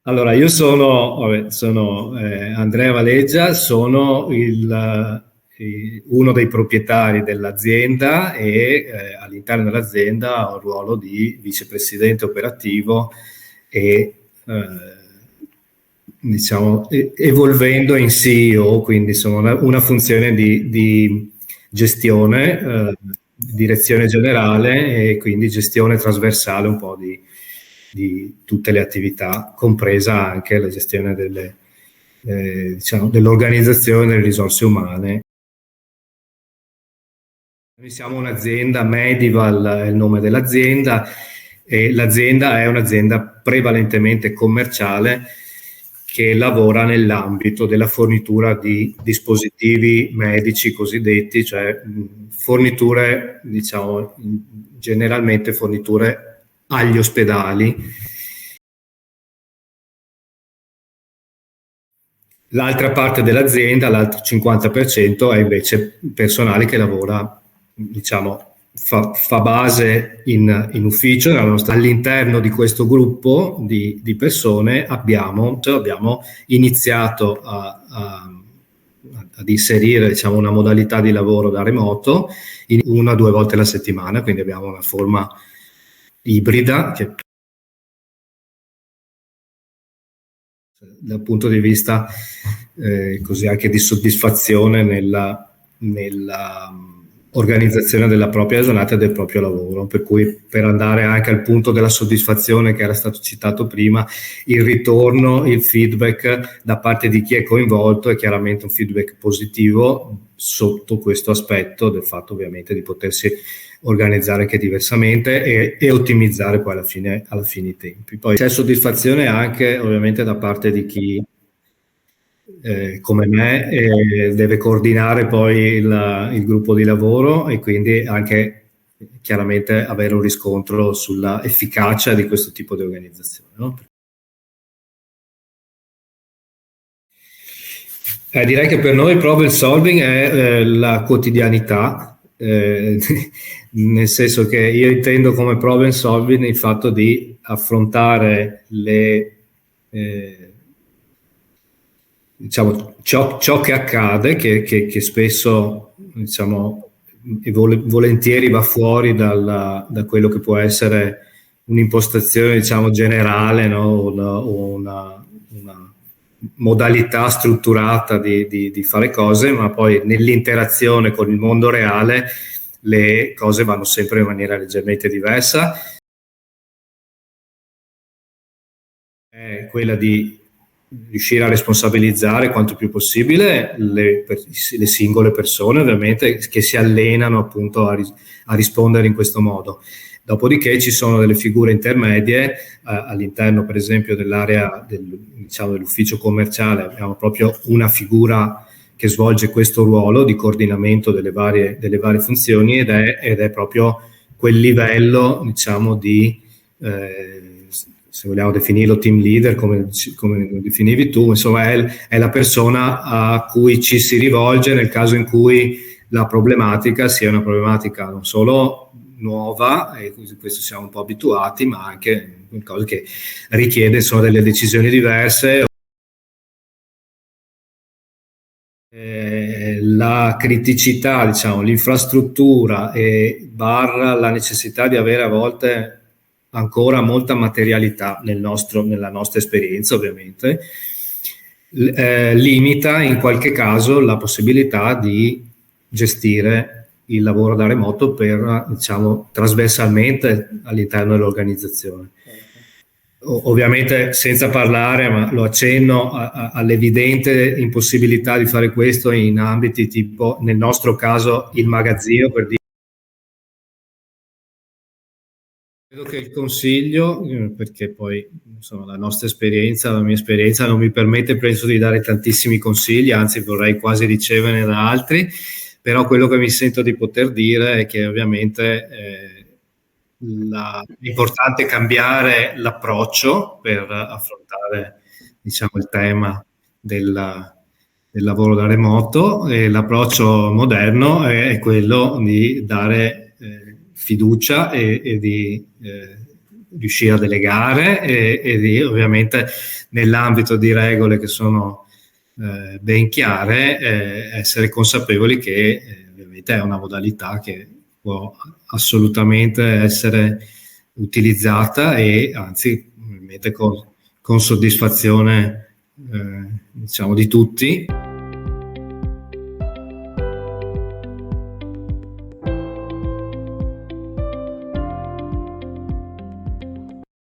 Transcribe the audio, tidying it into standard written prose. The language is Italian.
Allora, io sono Andrea Valeggia, sono uno dei proprietari dell'azienda e all'interno dell'azienda ho il ruolo di vicepresidente operativo e diciamo evolvendo in CEO, quindi sono una funzione di gestione, direzione generale e quindi gestione trasversale un po' di tutte le attività, compresa anche la gestione diciamo, dell'organizzazione delle risorse umane. Noi siamo un'azienda, Medival è il nome dell'azienda, e l'azienda è un'azienda prevalentemente commerciale che lavora nell'ambito della fornitura di dispositivi medici cosiddetti, cioè forniture, diciamo, generalmente forniture agli ospedali. L'altra parte dell'azienda, l'altro 50%, è invece personale che lavora, diciamo, fa base in ufficio. All'interno di questo gruppo di persone abbiamo iniziato ad inserire, diciamo, una modalità di lavoro da remoto una o due volte alla settimana, quindi abbiamo una forma ibrida che dal punto di vista così anche di soddisfazione nella organizzazione della propria giornata e del proprio lavoro, per cui per andare anche al punto della soddisfazione che era stato citato prima, il ritorno, il feedback da parte di chi è coinvolto è chiaramente un feedback positivo sotto questo aspetto del fatto ovviamente di potersi organizzare anche diversamente e ottimizzare poi alla fine i tempi. Poi c'è soddisfazione anche ovviamente da parte di chi come me deve coordinare poi il gruppo di lavoro e quindi anche chiaramente avere un riscontro sulla efficacia di questo tipo di organizzazione, no? Direi che per noi il problem solving è la quotidianità, nel senso che io intendo come problem solving il fatto di affrontare diciamo, ciò che accade, che spesso diciamo, volentieri va fuori da quello che può essere un'impostazione diciamo, generale, no? o una modalità strutturata di fare cose, ma poi nell'interazione con il mondo reale le cose vanno sempre in maniera leggermente diversa. È quella di riuscire a responsabilizzare quanto più possibile le singole persone, ovviamente, che si allenano appunto a rispondere in questo modo. Dopodiché ci sono delle figure intermedie all'interno, per esempio, dell'area diciamo, dell'ufficio commerciale. Abbiamo proprio una figura che svolge questo ruolo di coordinamento delle varie funzioni ed è proprio quel livello, diciamo, di se vogliamo definirlo team leader, come lo definivi tu, insomma è la persona a cui ci si rivolge nel caso in cui la problematica sia una problematica non solo nuova, e questo siamo un po' abituati, ma anche qualcosa che richiede insomma, delle decisioni diverse. La criticità, diciamo, l'infrastruttura e barra la necessità di avere a volte ancora molta materialità nella nostra esperienza, ovviamente, limita in qualche caso la possibilità di gestire il lavoro da remoto diciamo, trasversalmente all'interno dell'organizzazione. Ovviamente senza parlare, ma lo accenno all'evidente impossibilità di fare questo in ambiti tipo, nel nostro caso, il magazzino, per dire. Credo che il consiglio, perché poi insomma, la mia esperienza non mi permette, penso, di dare tantissimi consigli, anzi vorrei quasi riceverne da altri, però quello che mi sento di poter dire è che ovviamente è importante cambiare l'approccio per affrontare, diciamo, il tema del lavoro da remoto, e l'approccio moderno è quello di dare fiducia e di riuscire a delegare ovviamente nell'ambito di regole che sono ben chiare, essere consapevoli che ovviamente è una modalità che può assolutamente essere utilizzata e anzi con soddisfazione diciamo di tutti.